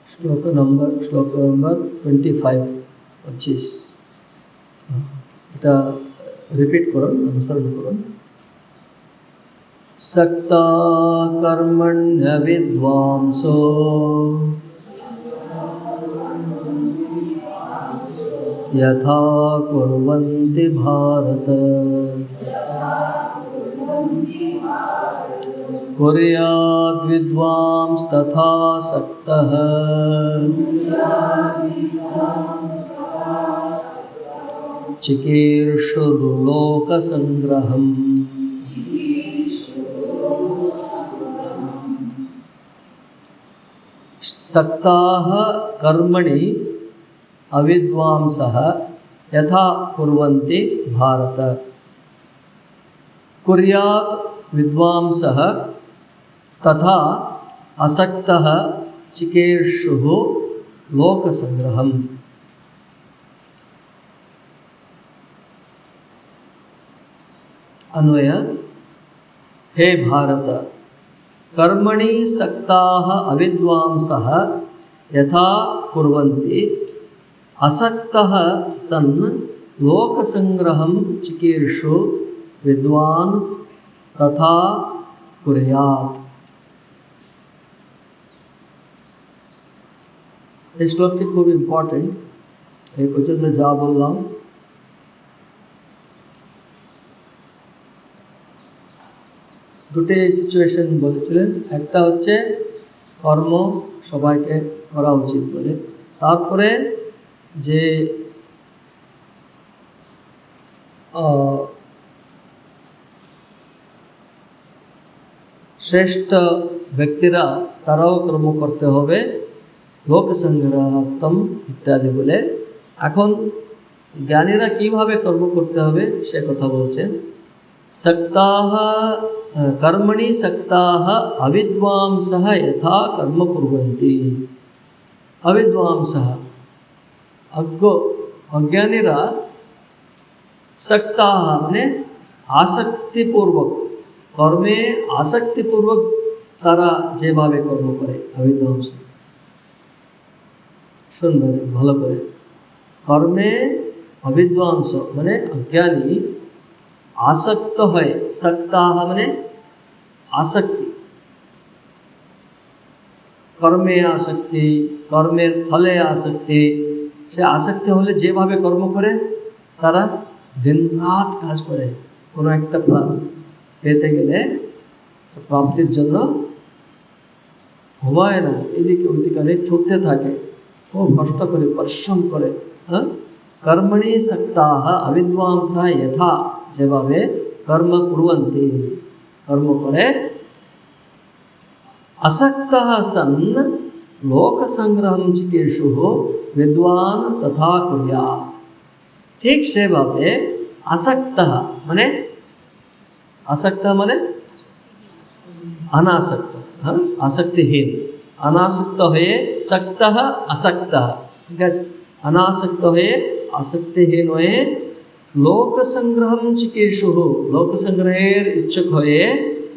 श्लोक नंबर 25 25 এটা রিপিট করুন, অনুসরণ করুন। सक्ता कर्मण्य विद्वांसो यथा कुर्वन्ति भारत कुर्याद् विद्वांस्तथा सक्तः चिकीर्षुर्लोकसंग्रहम्। सक्ताः कर्मणि अविद्वांसः यथा कुर्वन्ति भारत कुर्यात् विद्वांसः तथा असक्तः चिकीर्षुः लोकसंग्रहम्। अन्वय। हे भारत, कर्मणि सक्ताः अविद्वांसः यथा कुर्वन्ति असक्तः सन् लोकसंग्रहं चिकीर्षु विद्वान् तथा कुर्यात्। ये श्लोकটি खूब इम्पोर्टेंट। এই পর্যন্ত যা বললাম দুটো সিচুয়েশন বলেছিলেন। একটা হচ্ছে কর্ম সবাইকে করা উচিত বলে, তারপরে যে শ্রেষ্ঠ ব্যক্তিরা তারাও কর্ম করতে হবে লোক সংগ্রহার্থম ইত্যাদি বলে। এখন জ্ঞানীরা কিভাবে কর্ম করতে হবে সে কথা বলছেন। सक्ताः कर्मणि सक्ताः अविद्वांसः यथा कर्म कुर्वन्ति। अविद्वांसः अज्ञानीरा सक्ताः माने आसक्तिपूर्वक कर्मे आसक्तिपूर्वक तारा जेभावे कर्म करे अविद्वांस। सुनबेन भालो करे। कर्मे अविद्वांस माने अज्ञानी आसक्त है। सक्ताः माने आसक्ति, कर्मे आसक्ति, कर्मेर फले आसक्ति। से आसक्ति होले जेभावे कर्म करे तारा दिन रात काज करे कोनो एकटा पेते गेले प्राप्तिर जन्य घुमाय ना, एदिके ओदिके छुटते थाके, खूब कष्ट करे परिश्रम करे। कर्मणि सक्ताः अविद्वांसः यथा जेभावे कर्म कुर्वन्ति कर्म करे असक्तः सन् लोकसंग्रहं चिकीर्षुः विद्वान् तथा कुर्यात्। ठीक से भावे असक्तः माने आसक्तः माने अनासक्त, आसक्तिहीन। अनासक्त हये सक्तः असक्तः, ठीक है। अनासक्त हये आसक्तिहीन हये लोक संग्रहम चिकीर्षुः, लोक संग्रहेर इच्छुक हये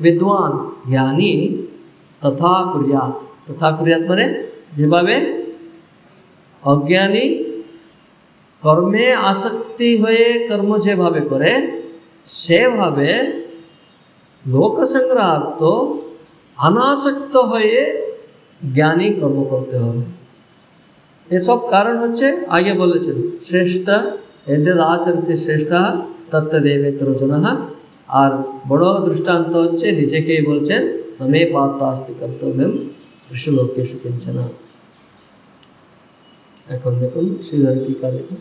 विद्वान ज्ञानी तथा कुर्यात्। तथा कुर्यात् माने जेभावे अज्ञानी कर्मे आसक्ति हये कर्म जेभावे करे सेभावे लोक संग्रहार्थ अनासक्त हये ज्ञानी कर्म करते हबे। ये सब कारण होच्छे आगे बोलेछेन श्रेष्ठ एদের आचरते श्रेष्ठ तत्तदेवेतर जनः। और बड़ो दृष्टान्त होच्छे निजेकेई बोलছেন नमे पार्थास्ति कर्तव्यम त्रिषु लोकेषु किंचन। এখন দেখুন শ্রীধর टीका দেখুন।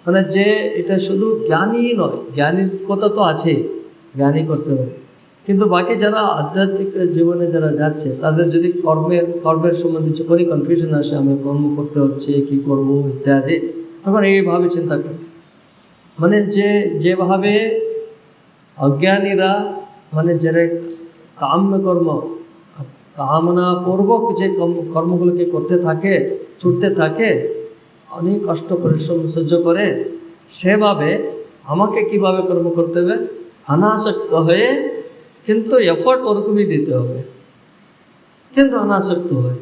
মানে যে এটা শুধু জ্ঞানী নয়, জ্ঞানীর কথা তো আছে, জ্ঞানী করতে হবে, কিন্তু বাকি যারা আধ্যাত্মিক জীবনে যারা যাচ্ছে তাদের যদি কর্মের সম্বন্ধে যখনই কনফিউশন আসে, আমি কর্ম করতে হচ্ছে কী করব ইত্যাদি, তখন এইভাবে চিন্তা করে। মানে যেভাবে অজ্ঞানীরা মানে যারা কাম্যকর্ম কামনাপূর্বক যে কর্মগুলোকে করতে থাকে, ছুটতে থাকে, অনেক কষ্ট পরিশ্রম সহ্য করে, সেভাবে আমাকে কিভাবে কর্ম করতে হবে? अनासक्त হয়ে কিন্তু এফোর্ট ওরকমই দিতে হবে, কিন্তু অনাসক্ত হয়,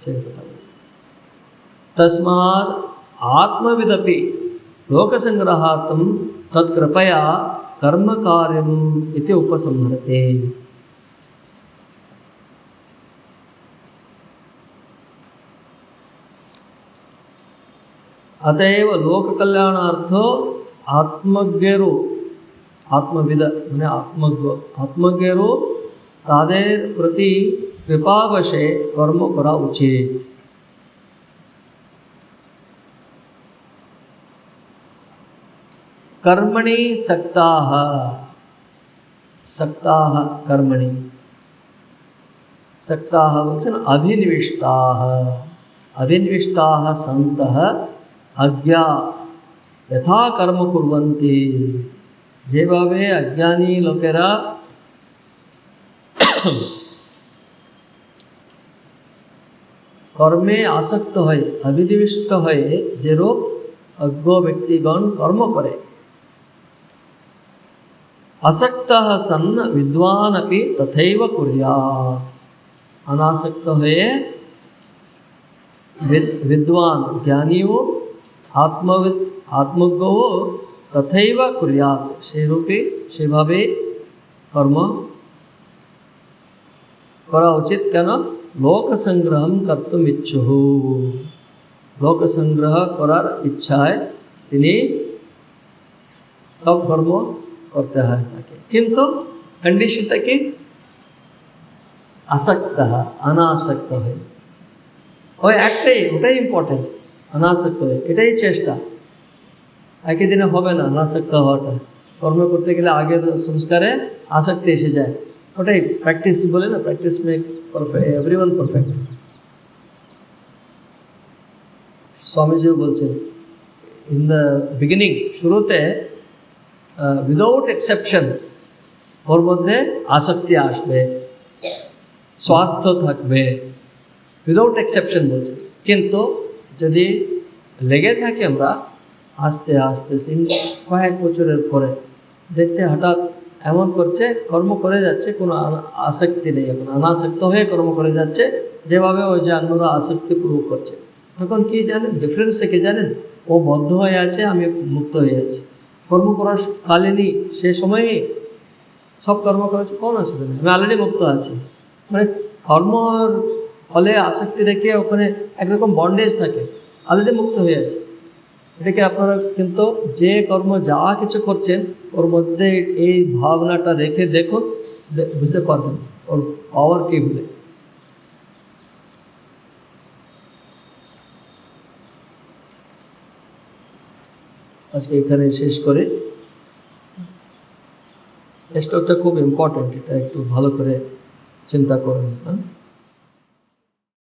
সেই কথা বলছি। তস্মাৎ আত্মবিদপি লোকসংগ্রহার্থম তৎকৃপয়া কর্মকার্যম ইতি উপসংহরতে। अतएव लोक कल्याणार्थो आत्मज्ञेरो आत्मविद মানে আত্মজ্ঞেরও তাদের প্রতি কৃপাবশে কর্ম করা উচিত। कर्मणि सक्ताः सक्ताः कर्मणि सक्ताः বলছেন अभिनिविष्टाः अभिनिविष्टाः सन्तः अज्ञा यथा कर्म कुर्वन्ति যেভাবে অজ্ঞানী লোকেরা কর্মে আসক্ত হয়ে অভিনিবিষ্ট হয়ে যেরূপ অজ্ঞ ব্যক্তিগণ কর্ম করে, আসক্তः সन् विद्वान् अपि तथैव कुर्यात्। अनासक्त हुए विद्वान ज्ञानियों आत्मविद आत्मज्ञो तथैव कुर्यात्, সেই রূপে সেভাবে কর্ম করা উচিত। কেন? লোক সংগ্রহম কর্তুম ইচ্ছুঃ, লোক সংগ্রহ করার ইচ্ছায় তিনি সব কর্ম করতে হয় তাকে, কিন্তু কন্ডিশনটা কি? আসক্ত অনাসক্ত হয়ে, ওই একটাই, ওটাই ইম্পর্টেন্ট, অনাসক্ত হয়ে, এটাই চেষ্টা। একই দিনে হবে না অনাসক্ত হওয়াটা, কর্ম করতে গেলে আগে সংস্কারে আসক্তি এসে যায়, ওটাই প্র্যাকটিস বলে না, practice makes perfect, everyone perfect. স্বামীজিও বলছেন ইন দ্য বিগিনিং, শুরুতে উইদাউট এক্সেপশন ওর মধ্যে আসক্তি আসবে, স্বার্থ থাকবে, উইদাউট এক্সেপশন বলছে। কিন্তু যদি লেগে থাকি আমরা আস্তে আস্তে কয়েক বছরের পরে দেখছে হঠাৎ এমন করছে, কর্ম করে যাচ্ছে, কোনো আসক্তি নেই, এখন অনাসক্ত হয়ে কর্ম করে যাচ্ছে, যেভাবে ওই যে অন্যরা আসক্তি পূর্ব করছে, তখন কি জানেন ডিফারেন্সটা কি জানেন? ও বদ্ধ হয়ে আছে, আমি মুক্ত হয়ে যাচ্ছি। কর্ম করার কালীনই সে সময়ে সব কর্ম করেছে, কোন অসুবিধা নেই, আমি অলরেডি মুক্ত আছি। মানে কর্মর ফলে আসক্তি রেখে ওখানে একরকম বন্ডেজ থাকে, অলরেডি মুক্ত হয়ে আছে। এটাকে আপনারা কিন্তু যে কর্ম যা কিছু করছেন ওর মধ্যে এই ভাবনাটা রেখে দেখুন, বুঝতে পারবেন ওর পাওয়ার কী বলে। আজকে এখানে শেষ করে, স্টকটা খুব ইম্পর্ট্যান্ট, এটা একটু ভালো করে চিন্তা করুন। হ্যাঁ।